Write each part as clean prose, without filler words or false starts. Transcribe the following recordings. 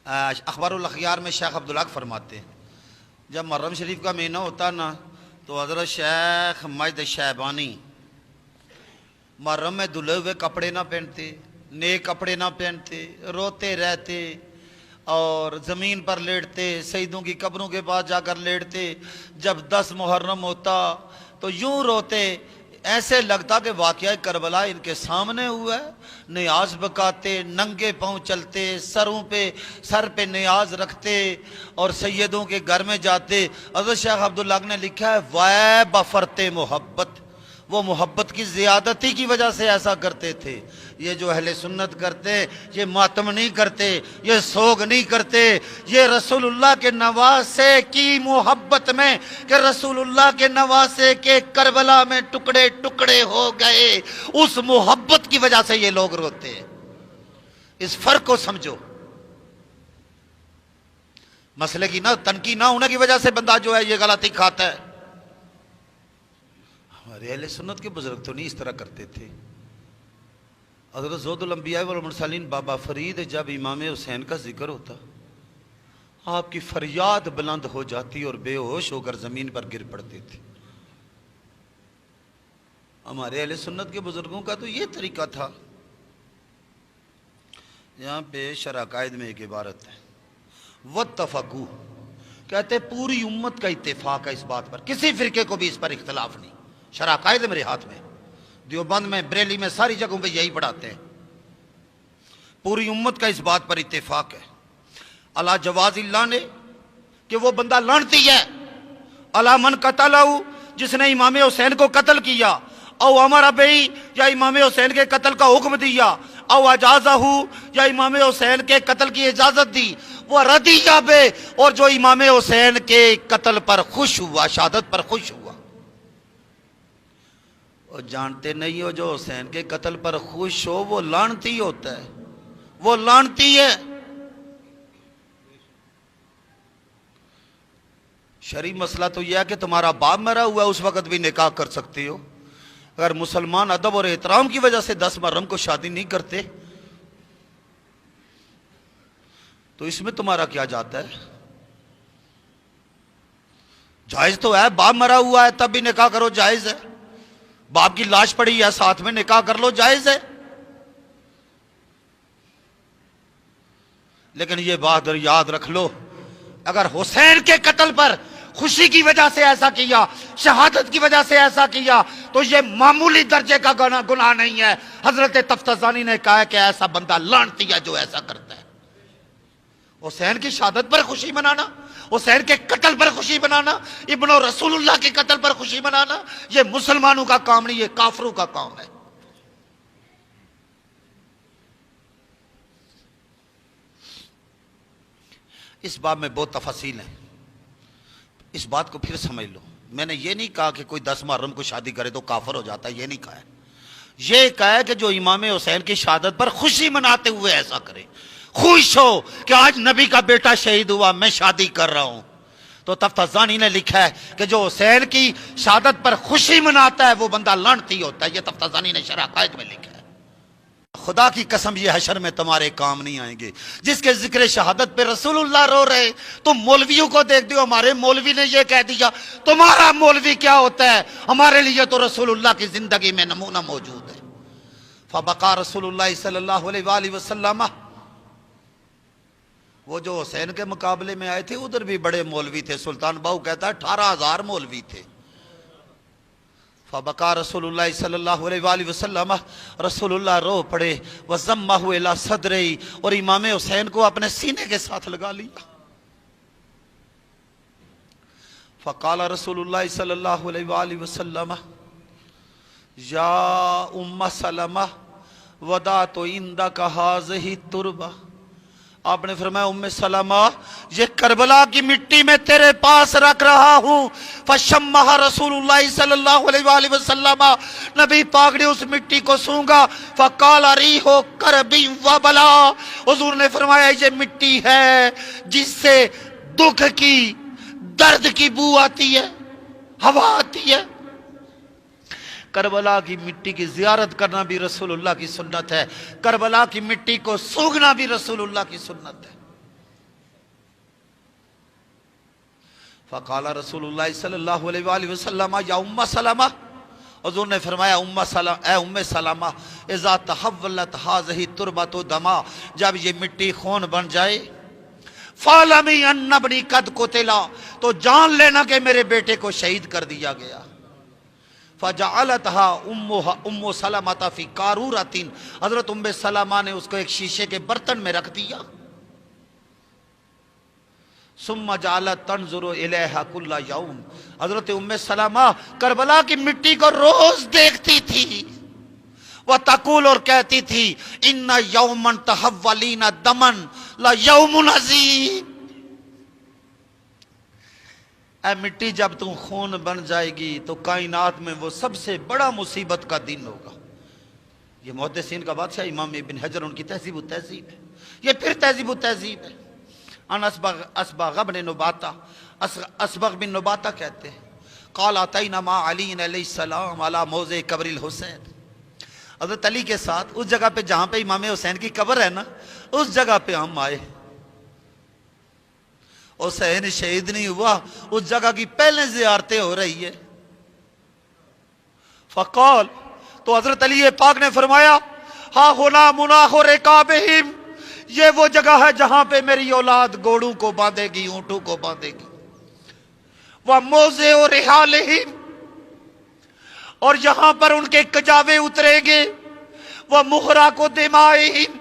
اخبار الاخیار میں شیخ عبدالحق فرماتے ہیں جب محرم شریف کا مہینہ ہوتا نا تو حضرت شیخ مجد شیبانی محرم میں دھلے ہوئے کپڑے نہ پہنتے، نیک کپڑے نہ پہنتے، روتے رہتے اور زمین پر لیٹتے، سیدوں کی قبروں کے پاس جا کر لیٹتے۔ جب 10 محرم ہوتا تو یوں روتے، ایسے لگتا کہ واقعہ کربلا ان کے سامنے ہوا ہے۔ نیاز بکاتے، ننگے پاؤں چلتے، سر پہ نیاز رکھتے اور سیدوں کے گھر میں جاتے۔ حضرت شیخ عبدالحق نے لکھا ہے وائے بفرت محبت، وہ محبت کی زیادتی کی وجہ سے ایسا کرتے تھے۔ یہ جو اہل سنت کرتے، یہ ماتم نہیں کرتے، یہ سوگ نہیں کرتے، یہ رسول اللہ کے نواسے کی محبت میں کہ رسول اللہ کے نواسے کے کربلا میں ٹکڑے ٹکڑے ہو گئے، اس محبت کی وجہ سے یہ لوگ روتے ہیں۔ اس فرق کو سمجھو۔ مسئلے کی تنقید نہ ہونے کی وجہ سے بندہ جو ہے یہ غلطی کھاتا ہے۔ ہمارے اہل سنت کے بزرگ تو نہیں اس طرح کرتے تھے۔ حضرت زہد الانبیاء والمرسلین بابا فرید جب امام حسین کا ذکر ہوتا، آپ کی فریاد بلند ہو جاتی اور بے ہوش ہو کر زمین پر گر پڑتے تھے۔ ہمارے اہل سنت کے بزرگوں کا تو یہ طریقہ تھا۔ یہاں پہ شرح عقائد میں ایک عبارت ہے، وَاتَّفَقُوا، کہتے پوری امت کا اتفاق ہے اس بات پر، کسی فرقے کو بھی اس پر اختلاف نہیں۔ شرح عقائد میرے ہاتھ میں، دیوبند میں، بریلی میں، ساری جگہوں پہ یہی پڑھاتے ہیں۔ پوری امت کا اس بات پر اتفاق ہے اللہ جواز اللہ نے کہ وہ بندہ لعنتی ہے، اللہ من قتلہ، جس نے امام حسین کو قتل کیا، او امر بی، یا امام حسین کے قتل کا حکم دیا، او اجازہ، یا امام حسین کے قتل کی اجازت دی، وہ رضیہ بے، اور جو امام حسین کے قتل پر خوش ہوا، شہادت پر خوش ہوا۔ اور جانتے نہیں ہو جو حسین کے قتل پر خوش ہو وہ لعنتی ہوتا ہے، وہ لعنتی ہے۔ شرعی مسئلہ تو یہ ہے کہ تمہارا باپ مرا ہوا ہے، اس وقت بھی نکاح کر سکتے ہو۔ اگر مسلمان ادب اور احترام کی وجہ سے 10 محرم کو شادی نہیں کرتے تو اس میں تمہارا کیا جاتا ہے؟ جائز تو ہے، باپ مرا ہوا ہے تب بھی نکاح کرو، جائز ہے۔ باپ کی لاش پڑی ہے ساتھ میں نکاح کر لو، جائز ہے۔ لیکن یہ بات یاد رکھ لو، اگر حسین کے قتل پر خوشی کی وجہ سے ایسا کیا، شہادت کی وجہ سے ایسا کیا، تو یہ معمولی درجے کا گناہ نہیں ہے۔ حضرت تفتزانی نے کہا ہے کہ ایسا بندہ لعنتی ہے جو ایسا کرتا ہے۔ حسین کی شہادت پر خوشی منانا، حسین کے قتل پر خوشی منانا، ابن رسول اللہ کے قتل پر خوشی منانا، یہ مسلمانوں کا کام نہیں، یہ کافروں کا کام ہے۔ اس باب میں بہت تفصیل ہے، اس بات کو پھر سمجھ لو۔ میں نے یہ نہیں کہا کہ کوئی 10 محرم کو شادی کرے تو کافر ہو جاتا ہے، یہ نہیں کہا ہے۔ یہ کہا ہے کہ جو امام حسین کی شہادت پر خوشی مناتے ہوئے ایسا کرے، خوش ہو کہ آج نبی کا بیٹا شہید ہوا، میں شادی کر رہا ہوں۔ تو تفتزانی نے لکھا ہے کہ جو حسین کی شہادت پر خوشی مناتا ہے وہ بندہ لعنتی ہوتا ہے۔ یہ تفتزانی نے شرح عقائد میں لکھا ہے۔ خدا کی قسم یہ حشر میں تمہارے کام نہیں آئیں گے۔ جس کے ذکر شہادت پہ رسول اللہ رو رہے، تم مولویوں کو دیکھ دو، ہمارے مولوی نے یہ کہہ دیا۔ تمہارا مولوی کیا ہوتا ہے؟ ہمارے لیے تو رسول اللہ کی زندگی میں نمونہ موجود ہے۔ فبقى رسول اللہ صلی اللہ علیہ وآلہ وسلم، وہ جو حسین کے مقابلے میں آئے تھے ادھر بھی بڑے مولوی تھے، سلطان باہو کہتا ہے 18,000 مولوی تھے۔ فبقى رسول اللہ صلی اللہ علیہ وآلہ وسلم، رسول اللہ رو پڑے، وضمہ الی صدرہ، اور امام حسین کو اپنے سینے کے ساتھ لگا لیا۔ فقال رسول اللہ صلی اللہ علیہ وآلہ وسلم یا ام سلمہ وضعت عندک ہذہ التربہ، آپ نے فرمایا ام سلمہ یہ کربلا کی مٹی میں تیرے پاس رکھ رہا ہوں۔ فشمہ رسول اللہ صلی اللہ علیہ وآلہ وسلم، نبی پاک نے اس مٹی کو سونگا۔ فقال ریح کرب و بلا، حضور نے فرمایا یہ مٹی ہے جس سے دکھ کی، درد کی بو آتی ہے، ہوا آتی ہے۔ کربلا کی مٹی کی زیارت کرنا بھی رسول اللہ کی سنت ہے، کربلا کی مٹی کو سونگنا بھی رسول اللہ کی سنت ہے۔ فقال رسول اللہ صلی اللہ علیہ وآلہ وسلم یا ام سلمہ، حضور نے فرمایا اے ام سلمہ، اذا تحولت هذه التربۃ دما، جب یہ مٹی خون بن جائے، فَعْلَمِي أَنَّ ابْنِي قَدْ قُتِلَ، تو جان لینا کہ میرے بیٹے کو شہید کر دیا گیا۔ فَجَعَلَتْهَا ام سلمہ فی قارورۃ، حضرت ام سلمہ نے اس کو ایک شیشے کے برتن میں رکھ دیا۔ ثم جعلت تنظر الیہا کل یوم، حضرت ام سلمہ کربلا کی مٹی کو روز دیکھتی تھی، وہ تقول اور کہتی تھی ان یوما تحولین دما لا یوم عظیم، اے مٹی جب تم خون بن جائے گی تو کائنات میں وہ سب سے بڑا مصیبت کا دن ہوگا۔ یہ محدثین کا بادشاہ امام ابن حجر، ان کی تہذیب التہذیب ہے، یہ پھر تہذیب التہذیب ہے۔ ان اسبغ بن نباتہ، اسبغ بن نباتہ کہتے ہیں قال اتینا مع علی علیہ السلام علی موضع قبر الحسین، حضرت علی کے ساتھ اس جگہ پہ جہاں پہ امام حسین کی قبر ہے نا، اس جگہ پہ ہم آئے۔ حسین شہید نہیں ہوا، اس جگہ کی پہلے زیارتیں ہو رہی ہے۔ فقال، تو حضرت علی پاک نے فرمایا ہا ہونا مناخ رکابہم، یہ وہ جگہ ہے جہاں پہ میری اولاد گھوڑوں کو باندھے گی، اونٹوں کو باندھے گی۔ وَمَوْضِعُ رِحَالِهِمْ، اور یہاں پر ان کے کجاوے اتریں گے۔ وَمُحْرَقُ دِمَائِهِمْ،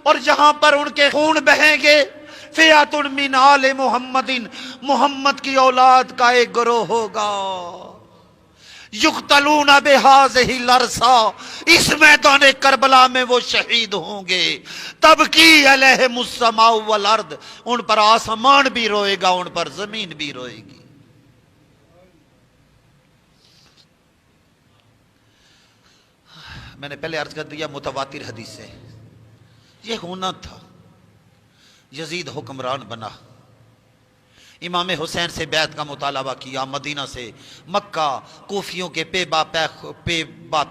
اور جہاں پر ان کے خون بہیں گے۔ فِئَةٌ مِّنْ آلِ مُحَمَّدٍ، محمد کی اولاد کا ایک گروہ ہوگا۔ یقتلون بہذہ الارضا، اس میدان کربلا میں وہ شہید ہوں گے۔ تبکی علیہم السماء والارض، ان پر آسمان بھی روئے گا، ان پر زمین بھی روئے گی۔ میں نے پہلے عرض کر دیا متواتر حدیث سے یہ ہونا تھا۔ یزید حکمران بنا، امام حسین سے بیعت کا مطالبہ کیا، مدینہ سے مکہ کوفیوں کے پے با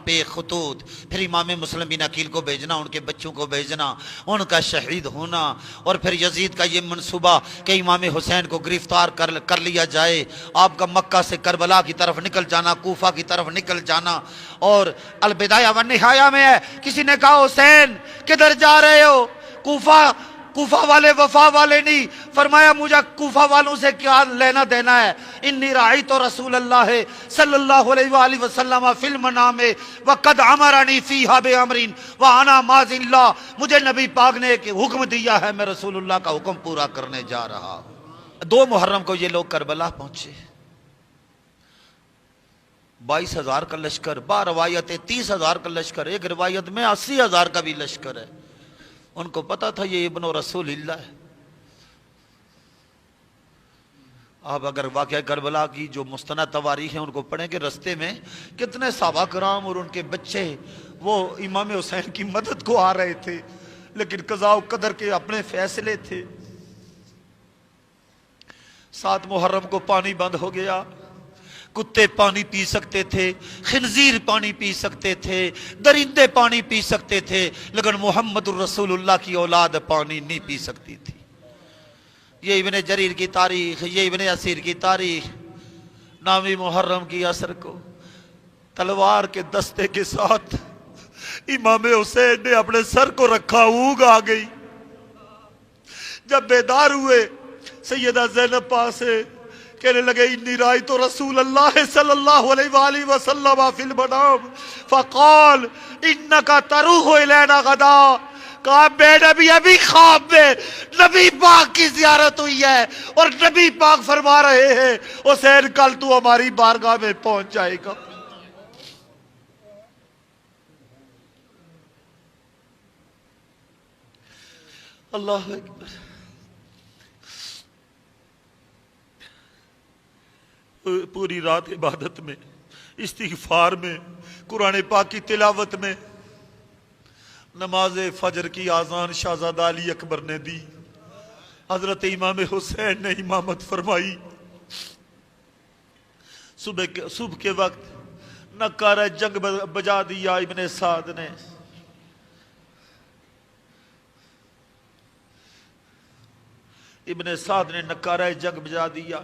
پے خطوط، پھر امام مسلم بن عقیل کو بھیجنا، ان کے بچوں کو بھیجنا، ان کا شہید ہونا، اور پھر یزید کا یہ منصوبہ کہ امام حسین کو گرفتار کر لیا جائے، آپ کا مکہ سے کربلا کی طرف نکل جانا، کوفہ کی طرف نکل جانا۔ اور البدایہ والنہایہ میں ہے، کسی نے کہا حسین کدھر جا رہے ہو؟ کوفہ والے وفا والے نہیں، فرمایا مجھے کوفہ والوں سے کیا لینا دینا ہے؟ انی رأیت رسول اللہ صلی اللہ علیہ وآلہ وسلم فی المنام وقد امرنی فیہا بامر وانا ماض اللہ، مجھے نبی پاک نے ایک حکم دیا ہے، میں رسول اللہ کا حکم پورا کرنے جا رہا ہوں۔ 2 محرم کو یہ لوگ کربلا پہنچے، 22,000 کا لشکر، 2 روایتیں 30,000 کا لشکر، ایک روایت میں 80,000 کا بھی لشکر ہے۔ ان کو پتا تھا یہ ابن رسول اللہ ہے۔ آپ اگر واقعہ کربلا کی جو مستند تواریخ ہیں ان کو پڑھیں کہ رستے میں کتنے صحابہ کرام اور ان کے بچے وہ امام حسین کی مدد کو آ رہے تھے، لیکن قضاء و قدر کے اپنے فیصلے تھے۔ 7 محرم کو پانی بند ہو گیا، کتے پانی پی سکتے تھے، خنزیر پانی پی سکتے تھے، درندے پانی پی سکتے تھے، لیکن محمد الرسول اللہ کی اولاد پانی نہیں پی سکتی تھی۔ یہ ابن جریر کی تاریخ، یہ ابن اسیر کی تاریخ۔ 9 محرم کی عصر کو تلوار کے دستے کے ساتھ امام حسین نے اپنے سر کو رکھا، اونگ آ گئی۔ جب بیدار ہوئے سیدہ زینب پاس سے کہنے لگے انی رأیت رسول اللہ صلی اللہ علیہ وآلہ وسلم فی المنام فقال انکا تروح الینا غدا، کہا بے نبی ابھی خواب میں نبی پاک کی زیارت ہوئی ہے اور نبی پاک فرما رہے ہیں حسین کل تو ہماری بارگاہ میں پہنچ جائے گا۔ اللہ اکبر۔ پوری رات عبادت میں، استغفار میں، قرآن پاک کی تلاوت میں، نماز فجر کی آذان شہزادہ علی اکبر نے دی، حضرت امام حسین نے امامت فرمائی۔ صبح کے وقت نکارہ جنگ بجا دیا ابن سعد نے۔ ابن سعد نے نکارہ جنگ بجا دیا۔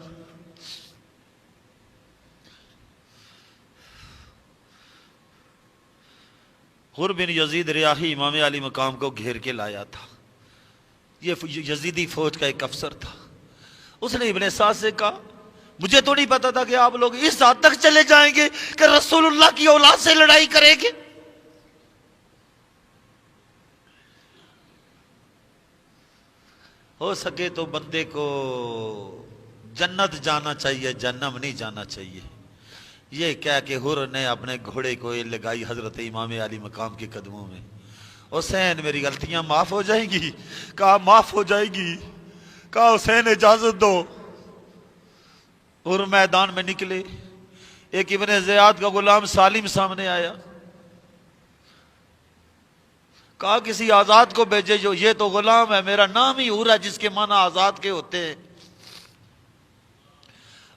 حر بن یزید ریاحی امام علی مقام کو گھیر کے لایا تھا. یہ یزیدی فوج کا ایک افسر تھا. اس نے ابن سعد سے کہا مجھے تو نہیں پتا تھا کہ آپ لوگ اس حد تک چلے جائیں گے کہ رسول اللہ کی اولاد سے لڑائی کریں گے. ہو سکے تو بندے کو جنت جانا چاہیے، جہنم نہیں جانا چاہیے. یہ کہہ کہ حر نے اپنے گھوڑے کو لگائی حضرت امام علی مقام کے قدموں میں. حسین میری غلطیاں معاف ہو جائیں گی؟ کہا معاف ہو جائے گی. کہا حسین اجازت دو. حر میدان میں نکلے. ایک ابن زیاد کا غلام سالم سامنے آیا. کہا کسی آزاد کو بھیجے، جو یہ تو غلام ہے، میرا نام ہی حر ہے جس کے معنی آزاد کے ہوتے ہیں.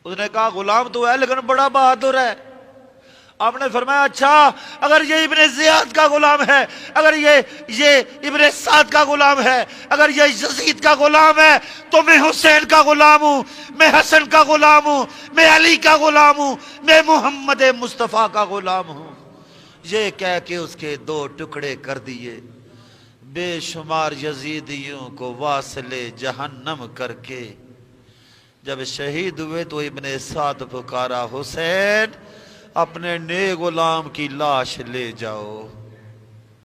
اس نے کہا غلام تو ہے لیکن بڑا بہادر ہے. آپ نے فرمایا اچھا اگر یہ ابن زیاد کا غلام ہے، اگر یہ ابن سعد کا غلام ہے، اگر یہ یزید کا غلام ہے، تو میں حسین کا غلام ہوں، میں حسن کا غلام ہوں، میں علی کا غلام ہوں، میں محمد مصطفیٰ کا غلام ہوں. یہ کہہ کے اس کے 2 ٹکڑے کر دیے. بے شمار یزیدیوں کو واصل جہنم کر کے جب شہید ہوئے تو ابن سعد پکارا حسین اپنے نیک غلام کی لاش لے جاؤ.